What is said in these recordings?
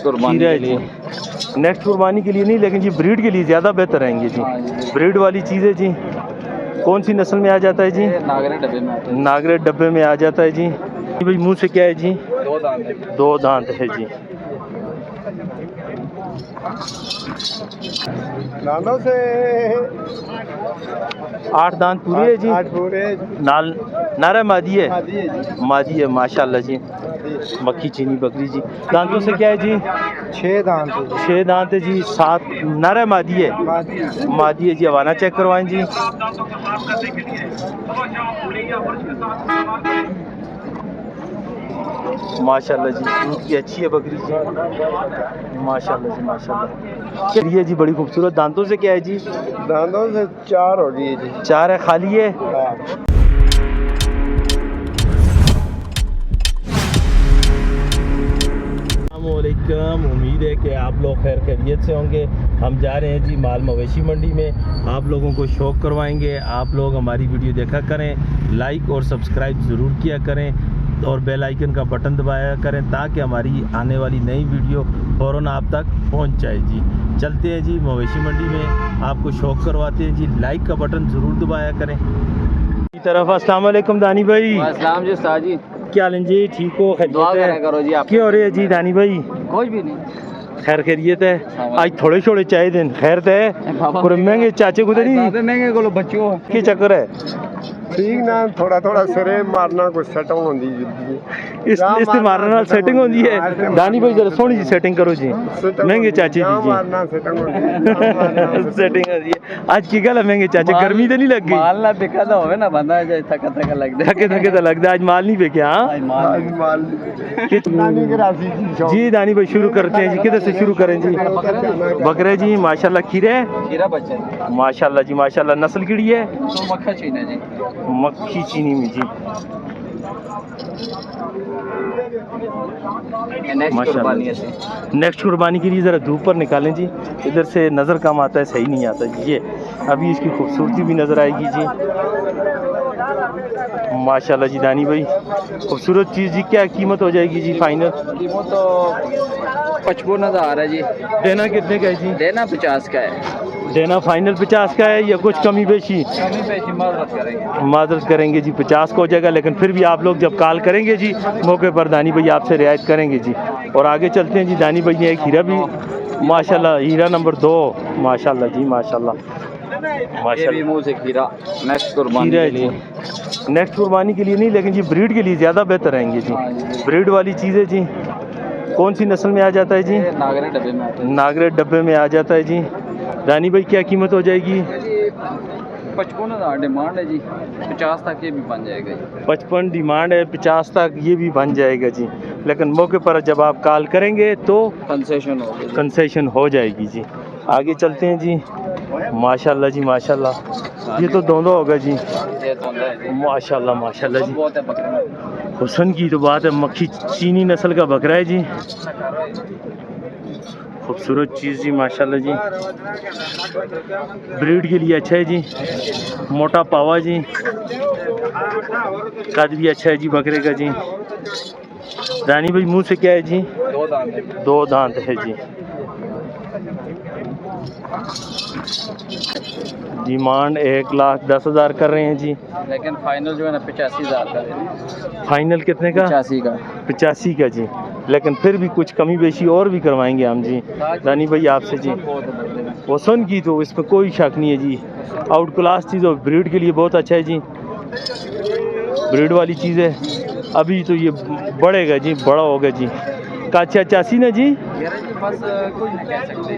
कुर्बानी खीरा के है लिए। जी। नेक्स्ट कुर्बानी के लिए नहीं, लेकिन जी ब्रीड के लिए ज़्यादा बेहतर रहेंगे जी। ब्रीड वाली चीज़ है जी। कौन सी नस्ल में आ जाता है जी? नागरे डब्बे में आते हैं। नागरे डब्बे में आ जाता है जी। भाई मुंह से क्या है जी? 2 दांत है। 2 दांत है जी। दांतों से 8 दांत पूरे है जी। 8 पूरे नाल नारा मादी है। शादी है जी। मादी है माशाल्लाह जी। मक्खी चीनी बकरी जी। दांतों से क्या है जी? 6 दांत है जी। 6 दांत है जी। 7 नारा मादी है। मादी है जी। हवाना चेक करवाएं जी। माशाल्लाह जी, दूध की अच्छी है बकरी जी। माशाल्लाह जी माशाल्लाह। ये जी बड़ी खूबसूरत। दांतों से क्या है जी? दांतों से 4 हो गई जी। 4 है, खाली है। हाँ। अस्सलामुअलैकुम, उम्मीद है कि आप लोग खैर खैरियत से होंगे। हम जा रहे हैं जी माल मवेशी मंडी में। आप लोगों को शौक़ करवाएंगे। आप लोग हमारी वीडियो देखा करें, लाइक और सब्सक्राइब ज़रूर किया करें और बेल आइकन का बटन दबाया करें ताकि हमारी आने वाली नई वीडियो फ़ौरन आप तक पहुंच जाए जी। चलते हैं जी मवेशी मंडी में, आपको शौक़ करवाते हैं जी। लाइक का बटन ज़रूर दबाया करें। की तरफ अस्सलाम वालेकुम दानी भाई। अस्सलाम जी उस्ताद जी। क्या हाल है जी? ठीक हो? दुआ खैरियत करा है? करो जी आप। क्या हो रही है जी दानी भाई? कुछ भी नहीं। खैर खैरियत है? आज थोड़े छोड़े चाय दिन खैर ते पूरे महंगे चाचे को नहीं महंगे को बच्चों की चक्कर है। ठीक ना थोड़ा थोड़ा सिरे मारना कोई सेटिंग होंदी इस मारने नाल सेटिंग होंदी है। दानी भाई जरा सोहनी जी सेटिंग करो जी। महंगे चाचे जी जी मारना सेटिंग होंदी सेटिंग होंदी है। आज की गल है महंगे चाचे, गर्मी तो नहीं लग गई? माल ना बिका तो होवे ना बंदा जाए थका थका लगदा थके थके तो लगता है। आज माल नहीं बेचे? हाँ जी दानी भाई शुरू करते हैं जी। किधर से शुरू करें जी? बकरे जी माशाल्लाह। खीरे खीरा बच्चा माशाल्लाह जी माशाल्लाह। नस्ल किड़ी है? तो मक्खा चीना जी। मक्खी चीनी में जी नेक्स्ट कुर्बानी के लिए ज़रा धूप पर निकालें जी। इधर से नज़र कम आता है, सही नहीं आता जी। ये अभी इसकी खूबसूरती भी नज़र आएगी जी। माशाल्लाह जी दानी भाई खूबसूरत चीज़ जी। क्या कीमत हो जाएगी जी फाइनल? कीमत तो 55,000 है जी। देना कितने का है जी? देना 50 का है। देना फाइनल 50 का है या कुछ कमी बेशी? कमी पेशी माजरत करेंगे जी। 50 का हो जाएगा, लेकिन फिर भी आप लोग जब कॉल करेंगे जी मौके पर दानी भाई आपसे रियायत करेंगे जी। और आगे चलते हैं जी। दानी भाई ने एक हीरा भी माशाल्लाह, हीरा नंबर 2 माशाल्लाह जी माशाल्लाह माशाल्लाह। मुंह से खीरा नेक्स्ट कुर्बानी खीरा के है लिए। जी। नेक्स्ट कुर्बानी के लिए नहीं, लेकिन जी ब्रीड के लिए ज़्यादा बेहतर रहेंगे जी। ब्रीड वाली चीज़ है जी। कौन सी नस्ल में आ जाता है जी? नागरे डब्बे में आते हैं। नागरे डब्बे में आ जाता है जी। दानी भाई क्या कीमत हो जाएगी? 55,000 डिमांड है जी। 50 तक ये भी बन जाएगा जी। 55 डिमांड है, 50 तक ये भी बन जाएगा जी। लेकिन मौके पर जब आप कॉल करेंगे तो कंसेशन हो जाएगी जी। आगे चलते हैं जी। माशाल्लाह जी माशाल्लाह। ये तो दोनों होगा जी। माशाल्लाह माशाल्लाह जी। हुस्न की तो बात है। मक्खी चीनी नस्ल का बकरा है जी। खूबसूरत चीज़ जी माशाल्लाह जी। ब्रीड के लिए अच्छा है जी। मोटा पावा जी। कद भी अच्छा है जी बकरे का जी। दानी भाई मुंह से क्या है जी? 2 दांत है। 2 दांत है जी। डिमांड 1,10,000 कर रहे हैं जी। लेकिन फाइनल जो है ना 85,000 का है। फाइनल कितने का? 85 का। 85 का जी। लेकिन फिर भी कुछ कमी बेशी और भी करवाएंगे हम जी दानी भाई आपसे जी। हुस्न की तो इसमें कोई शक नहीं है जी। आउट क्लास चीज़ और ब्रीड के लिए बहुत अच्छा है जी। ब्रीड वाली चीज़ है। अभी तो ये बढ़ेगा जी, बड़ा होगा जी। काचा 85 ना जी? बस कुछ नहीं कह सकते।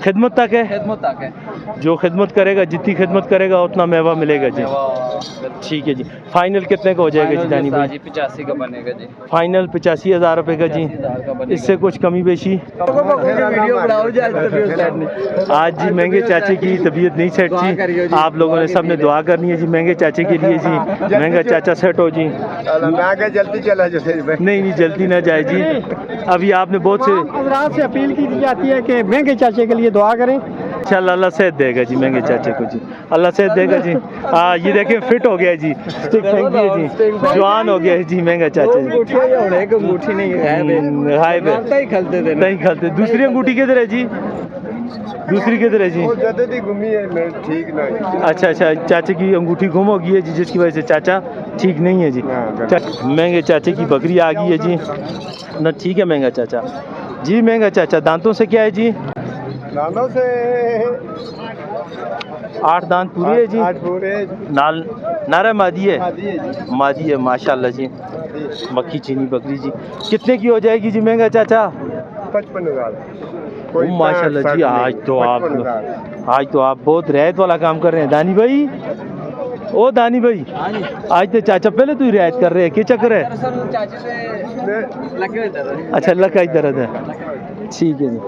खिदमत तक है। खिदमत तक है। जो खिदमत करेगा, जितनी खिदमत करेगा उतना मेवा मिलेगा जी। ठीक है जी। फाइनल कितने का हो जाएगा जी दानी भाई? 85 का बनेगा जी। फाइनल 85,000 रुपये का जी। इससे कुछ कमी बेशी? आज जी महंगे चाचे की तबीयत नहीं सेट जी। आप लोगों ने सब ने दुआ करनी है जी महंगे चाचे के लिए जी। महंगा चाचा सेट हो जी। जल्दी चला जाए। नहीं जल्दी ना जाए जी। अभी आपने बहुत से से अपील की जाती है कि महंगे चाचे के लिए दुआ करें चल अल्लाह सेहत देगा जी महंगे चाचे को जी, अल्लाह सेहत देगा जी। हाँ ये देखें फिट हो गया जी, स्टिक फेंक दिए जी, जवान हो गया है जी महंगा चाचा जी। एक अंगूठी नहीं है हाय बे ही खलते थे नहीं खलते। दूसरी अंगूठी किधर है जी? दूसरी किधर है जी? वो जदती घूमी है मैं ठीक नहीं। अच्छा अच्छा, चाचे की अंगूठी गुम हो गई है जी, जिसकी वजह से चाचा ठीक नहीं है जी। महंगे चाचे की बकरी आ गई है जी ना, ठीक है महंगा चाचा जी। महंगा चाचा दांतों से क्या है जी? दानों से 8 दांत पूरे है जी। 8 पूरे नाल नारा मादी है, शादी है जी। मादी है माशाल्लाह जी। मक्खी चीनी बकरी जी कितने की हो जाएगी जी महंगा चाचा? 55,000। ओ माशाल्लाह जी, आज तो आप बहुत रियायत वाला काम कर रहे हैं दानी भाई। ओ दानी भाई आज तो चाचा पहले तू ही रियायत कर रहे हैं, क्या चक्कर है? अच्छा लग का दर्द है, ठीक है जी।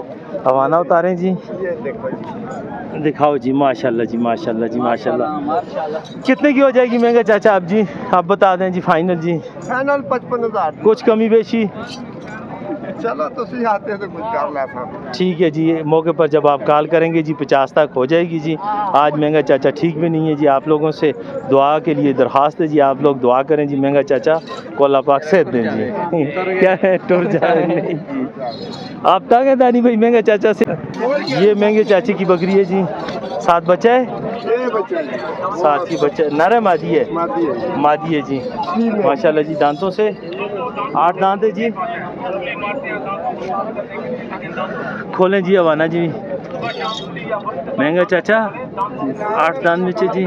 हवाना उतारें जी, ये देखो जी। दिखाओ जी माशाल्लाह जी माशाल्लाह जी माशाल्लाह। कितने की हो जाएगी महंगा चाचा आप जी? आप बता दें जी फाइनल जी। फाइनल 55,000। कुछ कमी बेशी? चलो तो सही आते हैं तो कुछ कर लेता हूं। ठीक है जी, मौके पर जब आप कॉल करेंगे जी 50 तक हो जाएगी जी। आज महंगा चाचा ठीक भी नहीं है जी, आप लोगों से दुआ के लिए दरख्वास्त है जी, आप लोग दुआ करें जी महंगा चाचा को अल्लाह पाक सेहत दें जी। क्या है टुर जाए नहीं जी, आप तंग हैं दानी भाई महंगा चाचा से। ये महंगे चाचे की बकरी है जी, 7 बच्चा है, ये बच्चे 7 ही बच्चा नर है मादी है? मादी है। मादी है जी माशाल्लाह जी। दांतों से 8 दांत है जी। खोलें जी हवाना जी महंगा चाचा 8 दांत में जी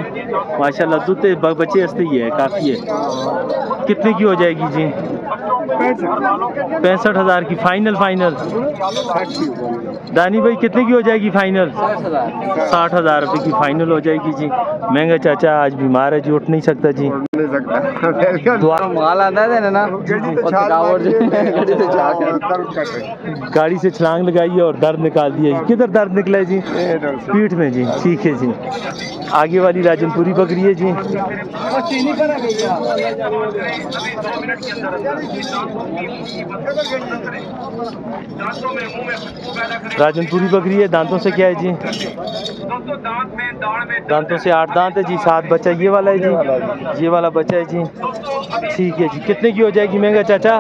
माशाल्लाह। दूध बच्चे हंसते ही है, काफ़ी है। कितने की हो जाएगी जी? 65,000 की फाइनल। दानी भाई कितने की हो जाएगी फाइनल? 60,000 रुपये की फाइनल हो जाएगी जी। महंगा चाचा आज बीमार है जी, उठ नहीं सकता जी। नहीं सकता दुआ माल आता है ना गाड़ी से छलांग लगाई है और दर्द निकाल दिया जी। किधर दर्द निकला है जी? पीठ में जी, ठीक है जी। आगे वाली राजनपुरी बकरी है जी। राजनपुरी बकरी है, दांतों से क्या है जी? दांतों से 8 दांत है जी, 7 बच्चा ये वाला है जी, ये वाला बच्चा है जी, ठीक है जी। कितने की हो जाएगी महंगा चाचा?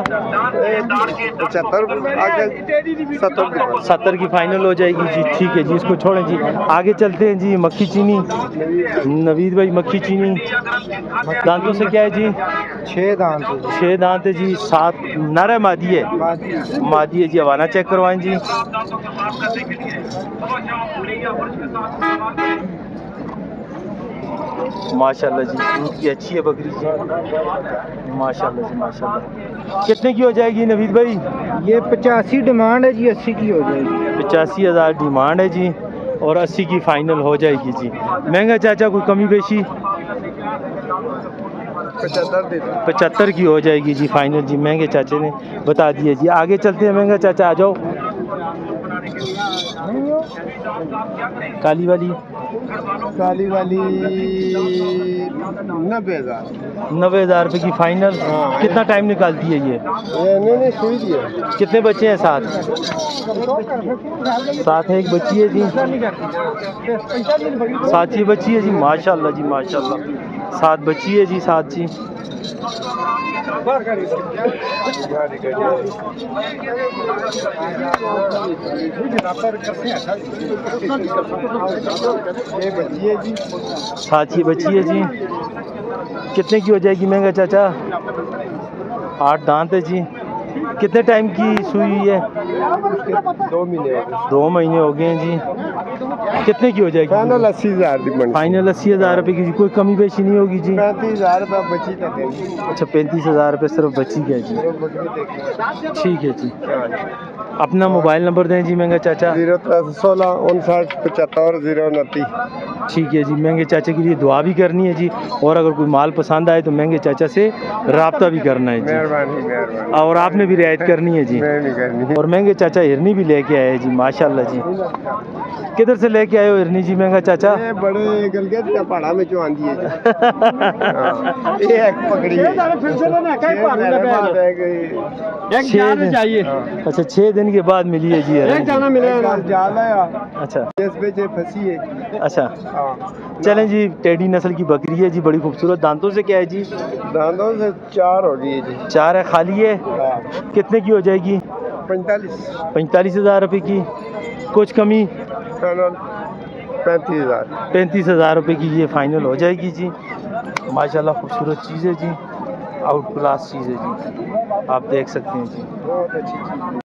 70 की फाइनल हो जाएगी जी, ठीक है जी। इसको छोड़ें जी, आगे चलते हैं जी। मक्खी चीनी नवीद भाई, मक्खी चीनी दांतों से क्या है जी? 6 दांत 6 दांत है जी, 7 नर है मादी है? मादी है जी। हवाना चेक करवाएं जी। माशाल्लाह जी, दूध की अच्छी है बकरी जी, माशाल्लाह जी माशाल्लाह। कितने की हो जाएगी नवीद भाई? ये 85 डिमांड है जी, 80 की हो जाएगी। 85,000 डिमांड है जी और 80 की फाइनल हो जाएगी जी। महंगा चाचा कोई कमी बेशी? 75 की हो जाएगी जी फाइनल जी, महंगे चाचे ने बता दिया जी। आगे चलते हैं महंगा चाचा, आ जाओ। काली वाली 90,000 रुपये की फाइनल। कितना टाइम निकालती है ये? नहीं सुई दी है। कितने बच्चे हैं? 7 है, एक बच्ची है जी, 7 ही बच्ची है जी, माशाल्लाह जी माशाल्लाह। 7 बच्ची है जी, 7 जी। साची बच्ची है जी। कितने की हो जाएगी महंगा चाचा? 8 दांत है जी। कितने टाइम की सुई है? 2 महीने हो गए हैं जी। कितने की हो जाएगी? फाइनल 80,000 फाइनल 80,000 रुपये की। कोई कमी बेशी नहीं होगी जी? 35,000 रुपये बची था। अच्छा 35,000 रुपये सिर्फ बची है जी, ठीक है जी। अपना मोबाइल नंबर दें जी महंगा चाचा। 016 59 75 029। ठीक है जी, महंगे चाचा के लिए दुआ भी करनी है जी, और अगर कोई माल पसंद आए तो महंगे चाचा से राब्ता भी करना है जी, मेहरबानी मेहरबानी। और आपने भी रियायत करनी है जी। मैं नहीं करनी। और महंगे चाचा हिरनी भी लेके आए हैं जी, माशाल्लाह जी। किधर से लेके आए हो हिरनी जी महंगा चाचा? ये बड़े गलगत का पहाड़ा में जो आंधी है जी। हाँ, ये एक पकड़ी है। फिर से ना कई पहाड़ी में एक जान चाहिए। अच्छा 6 दिन के बाद मिली है जी हिरनी जी। मिलेगा जाल है। अच्छा इस पे जे फंसी है। अच्छा, हाँ, चलें जी, टेडी नस्ल की बकरी है जी, बड़ी खूबसूरत। दांतों से क्या है जी? दांतों से 4 हो गई है जी। 4 है, खाली है। हाँ, कितने की हो जाएगी? 45 रुपये की। कुछ कमी? 35,000। 35,000 रुपये की ये फाइनल हो जाएगी जी। माशाल्लाह खूबसूरत चीज़ है जी, आउट क्लास चीज़ है जी, आप देख सकते हैं जी। बहुत अच्छी चीज़।